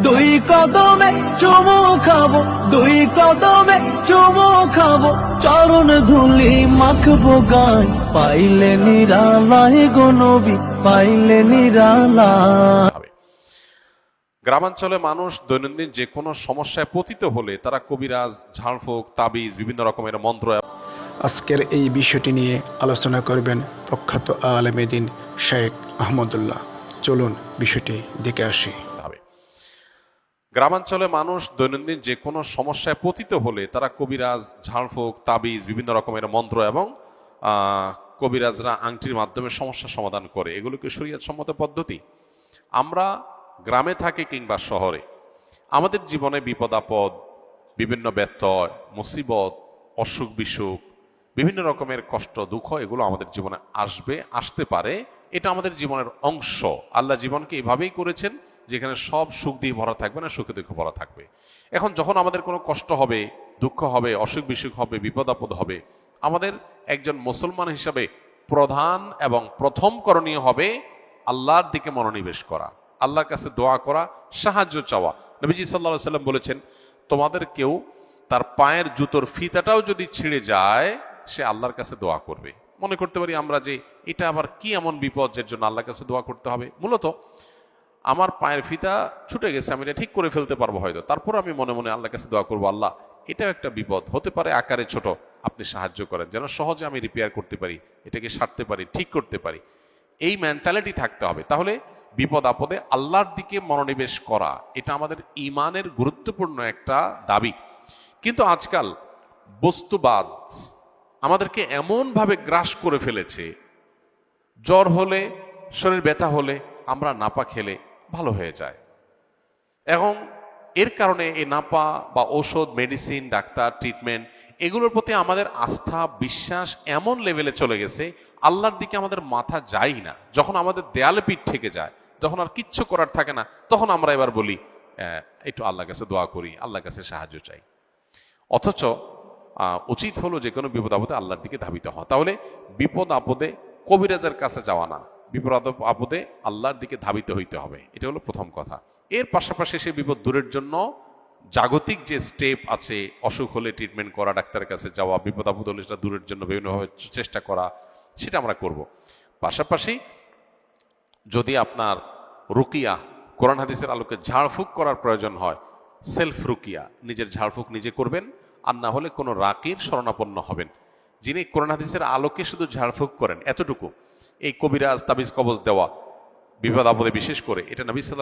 দুই কদমে চুমু খাবো, দুই কদমে চুমু খাবো, চরণ ধুলি মাখবো গায়, পাইলে নিরালায় গো নবী, পাইলে নিরালায়। গ্রামাঞ্চলে মানুষ দৈনন্দিন যে কোনো সমস্যায় পতিত হলে তারা কবিরাজ, ঝাড়ফুঁক, তাবিজ, বিভিন্ন রকমের মন্ত্র। আজকের এই বিষয়টি নিয়ে আলোচনা করবেন প্রখ্যাত আলেমে দ্বীন শেখ আহমদুল্লাহ। চলুন বিষয়টি দেখে আসি। গ্রামাঞ্চলে মানুষ দৈনন্দিন যে কোনো সমস্যায় পতিত হলে তারা কবিরাজ, ঝাড়ফুঁক, তাবিজ, বিভিন্ন রকমের মন্ত্র এবং কবিরাজরা আংটির মাধ্যমে সমস্যার সমাধান করে। এগুলোকে শরীয়ত সম্মত পদ্ধতি। আমরা গ্রামে থাকি কিংবা শহরে, আমাদের জীবনে বিপদ আপদ, বিভিন্ন ব্যত্যয়, মুসিবত, অসুখ বিসুখ, বিভিন্ন রকমের কষ্ট দুঃখ, এগুলো আমাদের জীবনে আসবে, আসতে পারে। এটা আমাদের জীবনের অংশ। আল্লাহ জীবনকে এভাবেই করেছেন যেখানে সব সুখ দিয়ে ভরা থাকবে না, সুখে দুঃখ ভরা থাকবে। এখন যখন আমাদের কোনো কষ্ট হবে, দুঃখ হবে, অসুখ বিসুখ হবে, বিপদ আপদ হবে, আমাদের একজন মুসলমান হিসাবে প্রধান এবং প্রথম করণীয় হবে আল্লাহর দিকে মনোনিবেশ করা, আল্লাহর কাছে দোয়া করা, সাহায্য চাওয়া। নবীজি সাল্লাল্লাহু আলাইহি সাল্লাম বলেছেন, তোমাদের কেউ তার পায়ের জুতোর ফিতাটাও যদি ছিঁড়ে যায়, সে আল্লাহর কাছে দোয়া করবে। মনে করতে পারি আমরা যে এটা আবার কি এমন বিপদ যার জন্য আল্লাহর কাছে দোয়া করতে হবে। মূলত আমার পায়ের ফিতা ছুটে গেছে, আমি এটা ঠিক করে ফেলতে পারবো হয়তো, তারপর আমি মনে মনে আল্লাহর কাছে দোয়া করবো, আল্লাহ এটাও একটা বিপদ হতে পারে, আকারে ছোট, আপনি সাহায্য করেন যেন সহজে আমি রিপেয়ার করতে পারি, এটাকে সারতে পারি, ঠিক করতে পারি। এই মেন্টালিটি থাকতে হবে। তাহলে বিপদ আপদে আল্লাহর দিকে মনোনিবেশ করা, এটা আমাদের ঈমানের গুরুত্বপূর্ণ একটা দাবি। কিন্তু আজকাল বস্তুবাদ আমাদেরকে এমন ভাবে গ্রাস করে ফেলেছে, জ্বর হলে, শরীর ব্যথা হলে আমরা নাপা খেলে ভালো হয়ে যায়। এবং এর কারণে এই নাপা বা ঔষধ, মেডিসিন, ডাক্তার, ট্রিটমেন্ট, এগুলোর প্রতি আমাদের আস্থা, বিশ্বাস এমন লেভেলে চলে গেছে, আল্লাহর দিকে আমাদের মাথা যায় না। যখন আমাদের দেয়ালে পিঠ থেকে যায়, যখন আর কিচ্ছু করার থাকে না, তখন আমরা এবার বলি একটু আল্লাহর কাছে দোয়া করি, আল্লাহর কাছে সাহায্য চাই। অথচ উচিত হলো যে কোনো বিপদ আপদে আল্লাহর দিকে ধাবিত হওয়া। তাহলে বিপদ আপদে কবিরাজের কাছে যাওয়া না, বিপদ আপদে আল্লাহর দিকে ধাবিত হইতে হবে। এটা হলো প্রথম কথা। এর পাশাপাশি সে বিপদ দূরের জন্য জাগতিক যে স্টেপ আছে, অসুখ হলে ট্রিটমেন্ট করা, ডাক্তারের কাছে যাওয়া, বিপদ আপদ হলে সেটা দূরের জন্য বিভিন্নভাবে চেষ্টা করা, সেটা আমরা করব। পাশাপাশি যদি আপনার রুকিয়া, কোরআন হাদিসের আলোকে ঝাড়ফুঁক করার প্রয়োজন হয়, সেলফ রুকিয়া, নিজের ঝাড়ফুঁক নিজে করবেন। আর না হলে কোনো রাকির শরণাপন্ন হবেন, যিনি কোরআন হাদিসের আলোকে শুধু ঝাড়ফুঁক করেন। এতটুকু। এই কবিরাজ, তাবিজ, কবজ দেওয়া বিপদ আপদে বিশেষ করে, এটা নবী সাল্লাল্লাহু